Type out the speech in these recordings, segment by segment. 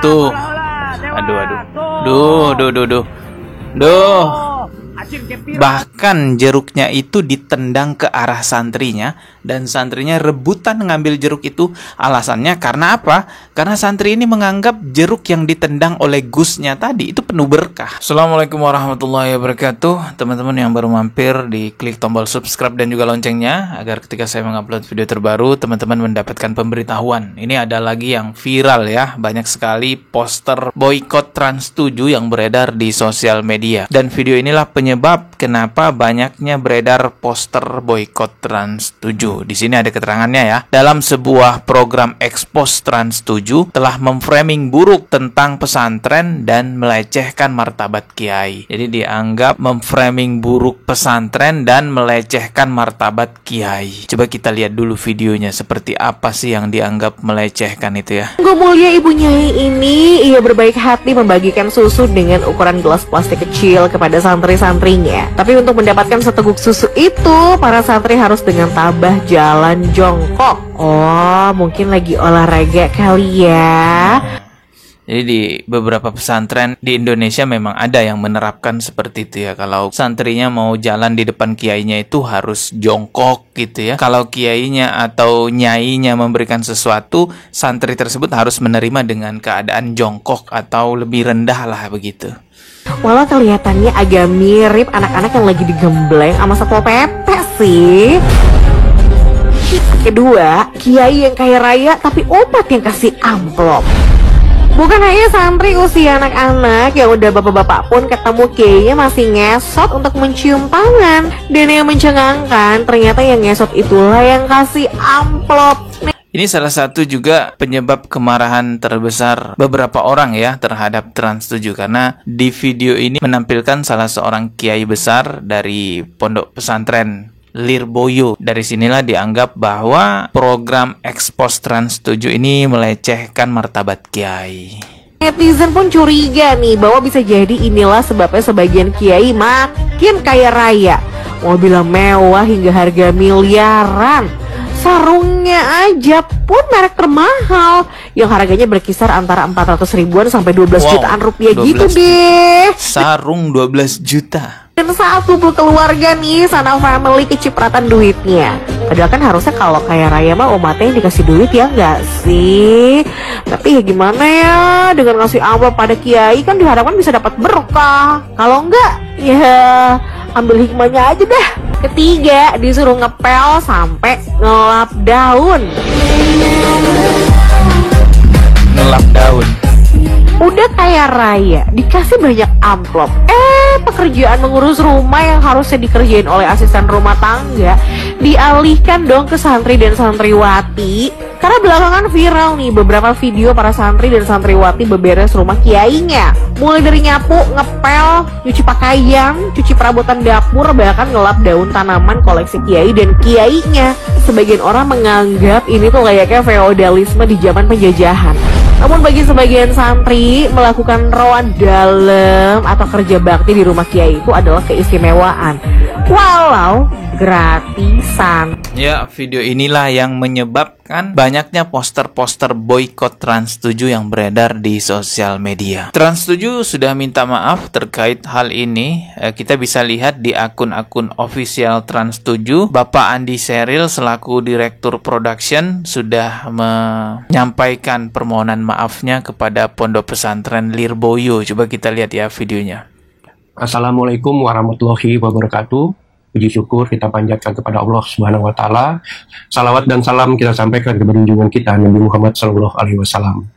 Tuh. Aduh. Duh. Bahkan jeruknya itu ditendang ke arah santrinya dan santrinya rebutan ngambil jeruk itu. Alasannya karena apa? Karena santri ini menganggap jeruk yang ditendang oleh gusnya tadi itu penuh berkah. Assalamualaikum warahmatullahi wabarakatuh. Teman-teman yang baru mampir, diklik tombol subscribe dan juga loncengnya agar ketika saya mengupload video terbaru teman-teman mendapatkan pemberitahuan. Ini ada lagi yang viral ya. Banyak sekali poster boykot Trans 7 yang beredar di sosial media. Dan video inilah penyebab kenapa banyaknya beredar poster boykot Trans 7. Di sini ada keterangannya ya. Dalam sebuah program ekspos Trans 7 telah memframing buruk tentang pesantren dan melecehkan martabat kiai. Jadi dianggap memframing buruk pesantren dan melecehkan martabat kiai. Coba kita lihat dulu videonya seperti apa sih yang dianggap melecehkan itu ya. Tunggu mulia ibu nyai ini, ia berbaik hati membagikan susu dengan ukuran gelas plastik kecil kepada santri-santrinya. Tapi untuk mendapatkan seteguk susu itu, para santri harus dengan tabah jalan jongkok. Oh, mungkin lagi olahraga kali ya. Jadi di beberapa pesantren di Indonesia memang ada yang menerapkan seperti itu ya. Kalau santrinya mau jalan di depan kiainya itu harus jongkok gitu ya. Kalau kiainya atau nyainya memberikan sesuatu, santri tersebut harus menerima dengan keadaan jongkok atau lebih rendah lah begitu. Walau kelihatannya agak mirip anak-anak yang lagi digembleng sama Satpol PP sih. Kedua, kiai yang kaya raya tapi umat yang kasih amplop. Bukan hanya santri usia anak-anak, yang udah bapak-bapak pun ketemu kiainya masih ngesot untuk mencium tangan. Dan yang mencengangkan, ternyata yang ngesot itulah yang kasih amplop. Ini salah satu juga penyebab kemarahan terbesar beberapa orang ya terhadap Trans 7 karena di video ini menampilkan salah seorang kiai besar dari pondok pesantren Lirboyo. Dari sinilah dianggap bahwa program ekspos Trans 7 ini melecehkan martabat kiai. Netizen pun curiga nih bahwa bisa jadi inilah sebabnya sebagian kiai makin kaya raya. Mobilnya mewah hingga harga miliaran. Sarungnya aja pun merek termahal yang harganya berkisar antara 400 ribuan sampai 12 jutaan rupiah 12 gitu deh. Sarung 12 juta. Dan saat kumpul keluarga nih, sana family kecipratan duitnya. Padahal kan harusnya kalau kaya raya mah umatnya yang dikasih duit ya enggak sih? Tapi ya gimana ya, dengan ngasih amplop pada kiai kan diharapkan bisa dapat berkah. Kalau enggak, ya ambil hikmahnya aja dah. Ketiga, disuruh ngepel sampai ngelap daun. Ngelap daun. Udah kaya raya, dikasih banyak amplop. Pekerjaan mengurus rumah yang harusnya dikerjain oleh asisten rumah tangga dialihkan dong ke santri dan santriwati. Karena belakangan viral nih beberapa video para santri dan santriwati beberes rumah kiainya. Mulai dari nyapu, ngepel, nyuci pakaian, cuci perabotan dapur, bahkan ngelap daun tanaman koleksi kiai dan kiainya. Sebagian orang menganggap ini tuh layaknya feodalisme di zaman penjajahan. Namun bagi sebagian santri, melakukan rawan dalam atau kerja bakti di rumah kiai itu adalah keistimewaan, walau gratisan. Ya, video inilah yang menyebabkan banyaknya poster-poster boykot Trans 7 yang beredar di sosial media. Trans 7 sudah minta maaf terkait hal ini. Kita bisa lihat di akun-akun official Trans 7, Bapak Andi Seril selaku Direktur Production sudah menyampaikan permohonan maafnya kepada Pondok Pesantren Lirboyo. Coba kita lihat ya videonya. Assalamualaikum warahmatullahi wabarakatuh. Puji syukur kita panjatkan kepada Allah Subhanahu wa taala. Salawat dan salam kita sampaikan kepada junjungan kita Nabi Muhammad sallallahu alaihi wasallam.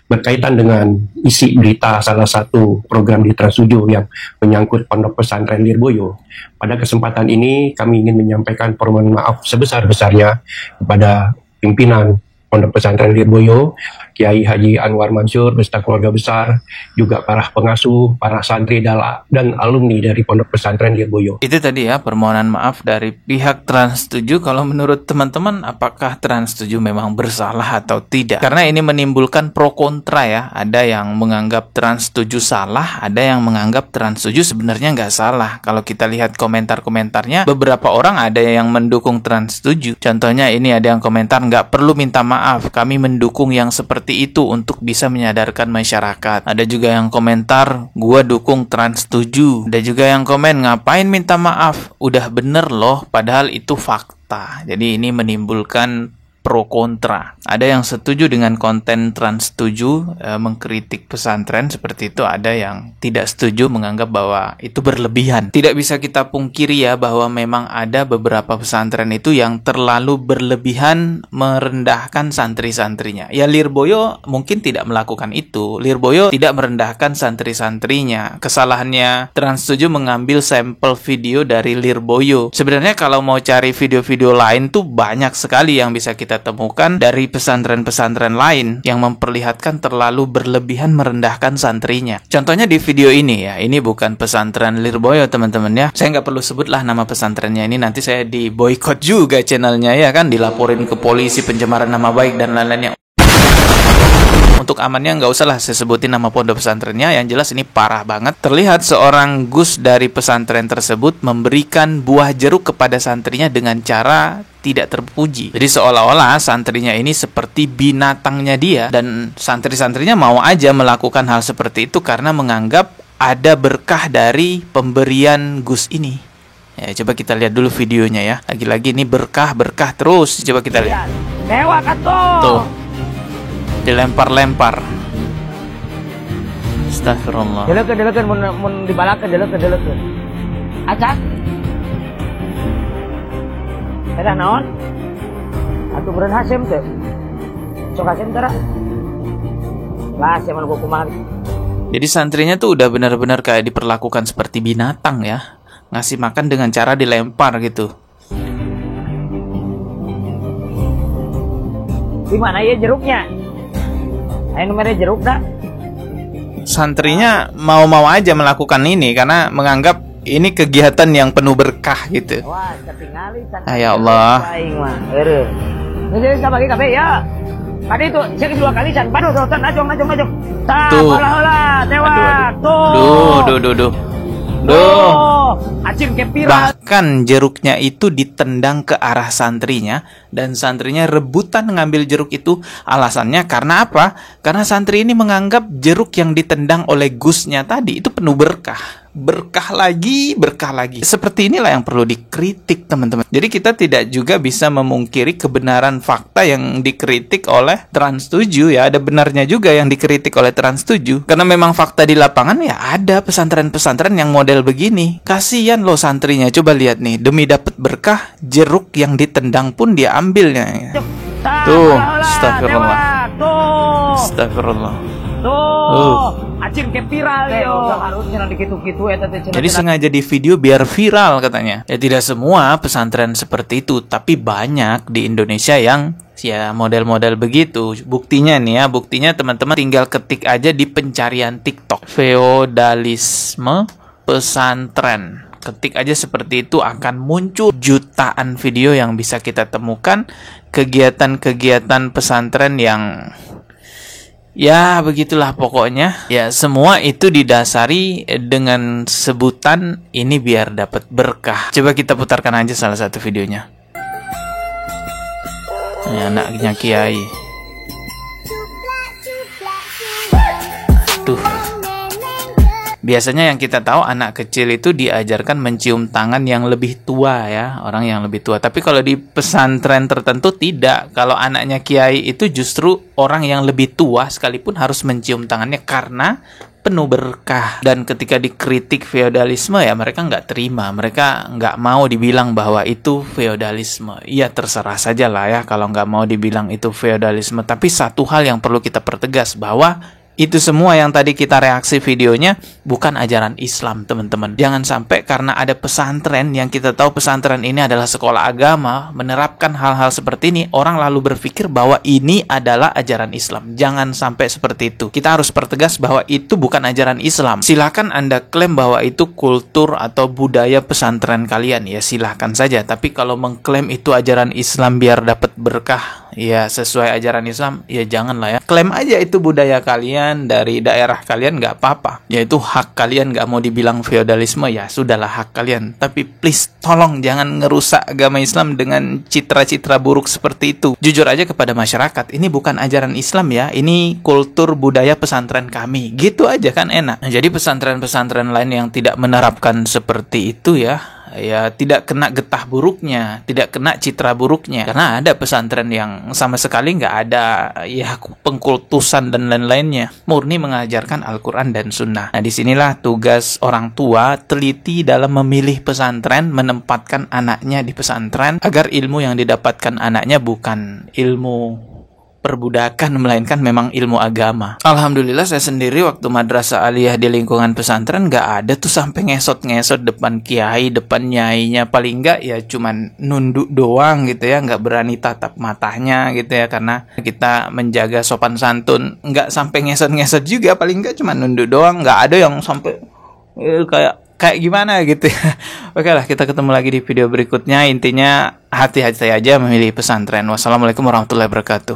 Berkaitan dengan isi berita salah satu program di Trans 7 yang menyangkut Pondok Pesantren Lirboyo. Pada kesempatan ini kami ingin menyampaikan permohonan maaf sebesar-besarnya kepada pimpinan Pondok Pesantren Lirboyo, Kiai Haji Anwar Mansur beserta keluarga besar, juga para pengasuh, para santri dan alumni dari Pondok Pesantren Lirboyo. Itu tadi ya permohonan maaf dari pihak Trans 7. Kalau menurut teman-teman, apakah Trans 7 memang bersalah atau tidak? Karena ini menimbulkan pro kontra ya. Ada yang menganggap Trans 7 salah, ada yang menganggap Trans 7 sebenarnya nggak salah. Kalau kita lihat komentar-komentarnya, beberapa orang ada yang mendukung Trans 7. Contohnya ini ada yang komentar, nggak perlu minta maaf, kami mendukung yang seperti seperti itu untuk bisa menyadarkan masyarakat. Ada juga yang komentar, gua dukung Trans 7. Ada juga yang komen, ngapain minta maaf? Udah bener loh, padahal itu fakta. Jadi ini menimbulkan pro kontra. Ada yang setuju dengan konten Trans 7 mengkritik pesantren seperti itu, ada yang tidak setuju, menganggap bahwa itu berlebihan. Tidak bisa kita pungkiri ya bahwa memang ada beberapa pesantren itu yang terlalu berlebihan merendahkan santri-santrinya. Ya Lirboyo mungkin tidak melakukan itu. Lirboyo tidak merendahkan santri-santrinya. Kesalahannya Trans 7 mengambil sampel video dari Lirboyo. Sebenarnya kalau mau cari video-video lain tuh banyak sekali yang bisa kita temukan dari pesantren-pesantren lain yang memperlihatkan terlalu berlebihan merendahkan santrinya. Contohnya di video ini ya, ini bukan pesantren Lirboyo teman-teman ya. Saya nggak perlu sebutlah nama pesantrennya ini, nanti saya di boykot juga channelnya ya kan, dilaporin ke polisi pencemaran nama baik dan lain-lainnya. Untuk amannya nggak usah lah saya sebutin nama pondok pesantrennya, yang jelas ini parah banget. Terlihat seorang gus dari pesantren tersebut memberikan buah jeruk kepada santrinya dengan cara tidak terpuji. Jadi seolah-olah santrinya ini seperti binatangnya dia, dan santri-santrinya mau aja melakukan hal seperti itu karena menganggap ada berkah dari pemberian gus ini. Ya, coba kita lihat dulu videonya ya. Lagi-lagi ini berkah-berkah terus. Coba kita lihat. Dewa Tuh. Dilempar-lempar. Astagfirullah. Delekeun mun dibalakeun delekeun. Acak. Eta naon? Atuh beureun Hasim teh. Sok Hasim tara. Lah Hasim anu kumaha. Jadi santrinya tuh udah benar-benar kayak diperlakukan seperti binatang ya. Ngasih makan dengan cara dilempar gitu. Di mana ya jeruknya? Ayo nomornya jeruk dah. Santrinya mau-mau aja melakukan ini karena menganggap ini kegiatan yang penuh berkah gitu. Wah, ketinggali. Ya Allah. Aing mah, heureuh. Geus bagi kabeh ya. Tadi itu cek 2 kali can. Paduh, najong. Tuh. Heula, tewak. Duh. Acim ke viral. Bahkan jeruknya itu ditendang ke arah santrinya, dan santrinya rebutan ngambil jeruk itu. Alasannya karena apa? Karena santri ini menganggap jeruk yang ditendang oleh gusnya tadi itu penuh berkah. Berkah lagi. Seperti inilah yang perlu dikritik teman-teman. Jadi kita tidak juga bisa memungkiri kebenaran fakta yang dikritik oleh Trans 7 ya. Ada benarnya juga yang dikritik oleh Trans 7. Karena memang fakta di lapangan ya ada pesantren-pesantren yang model begini. Kasihan loh santrinya. Coba lihat nih, demi dapat berkah, jeruk yang ditendang pun dia ambilnya. Tuh, astagfirullah. Astagfirullah. Acim ke viral yo. Harusnya dikitu-kitu eta teh. Jadi sengaja di video biar viral katanya. Ya tidak semua pesantren seperti itu, tapi banyak di Indonesia yang ya model-model begitu. Buktinya teman-teman tinggal ketik aja di pencarian TikTok, feodalisme pesantren. Ketik aja seperti itu, akan muncul jutaan video yang bisa kita temukan kegiatan-kegiatan pesantren yang ya begitulah pokoknya. Ya semua itu didasari dengan sebutan ini biar dapat berkah. Coba kita putarkan aja salah satu videonya. Ini anaknya Kiai. Tuh. Biasanya yang kita tahu anak kecil itu diajarkan mencium tangan yang lebih tua ya, orang yang lebih tua. Tapi kalau di pesantren tertentu tidak. Kalau anaknya kiai itu justru orang yang lebih tua sekalipun harus mencium tangannya karena penuh berkah. Dan ketika dikritik feodalisme ya mereka nggak terima. Mereka nggak mau dibilang bahwa itu feodalisme. Iya terserah saja lah ya kalau nggak mau dibilang itu feodalisme. Tapi satu hal yang perlu kita pertegas bahwa itu semua yang tadi kita reaksi videonya bukan ajaran Islam teman-teman. Jangan sampai karena ada pesantren yang kita tahu pesantren ini adalah sekolah agama menerapkan hal-hal seperti ini, orang lalu berpikir bahwa ini adalah ajaran Islam. Jangan sampai seperti itu. Kita harus pertegas bahwa itu bukan ajaran Islam. Silakan Anda klaim bahwa itu kultur atau budaya pesantren kalian, ya silakan saja. Tapi kalau mengklaim itu ajaran Islam biar dapat dapat berkah ya sesuai ajaran Islam, ya janganlah ya. Klaim aja itu budaya kalian dari daerah kalian, nggak apa-apa. Ya itu hak kalian, nggak mau dibilang feodalisme, ya sudahlah hak kalian. Tapi please tolong jangan ngerusak agama Islam dengan citra-citra buruk seperti itu. Jujur aja kepada masyarakat, ini bukan ajaran Islam ya, ini kultur budaya pesantren kami. Gitu aja kan enak. Nah, jadi pesantren-pesantren lain yang tidak menerapkan seperti itu ya tidak kena getah buruknya, tidak kena citra buruknya. Karena ada pesantren yang sama sekali nggak ada ya pengkultusan dan lain-lainnya, murni mengajarkan Al-Quran dan Sunnah. Nah, disinilah tugas orang tua teliti dalam memilih pesantren, menempatkan anaknya di pesantren agar ilmu yang didapatkan anaknya bukan ilmu perbudakan, melainkan memang ilmu agama. Alhamdulillah saya sendiri waktu madrasah aliyah di lingkungan pesantren nggak ada tuh sampai ngesot-ngesot depan kiai, depan nyainya. Paling nggak ya cuman nunduk doang gitu ya, nggak berani tatap matanya gitu ya, karena kita menjaga sopan santun. Nggak sampai ngesot-ngesot juga, paling nggak cuman nunduk doang, nggak ada yang sampai kayak gimana gitu ya. Oke lah, kita ketemu lagi di video berikutnya. Intinya hati-hati aja memilih pesantren. Wassalamualaikum warahmatullahi wabarakatuh.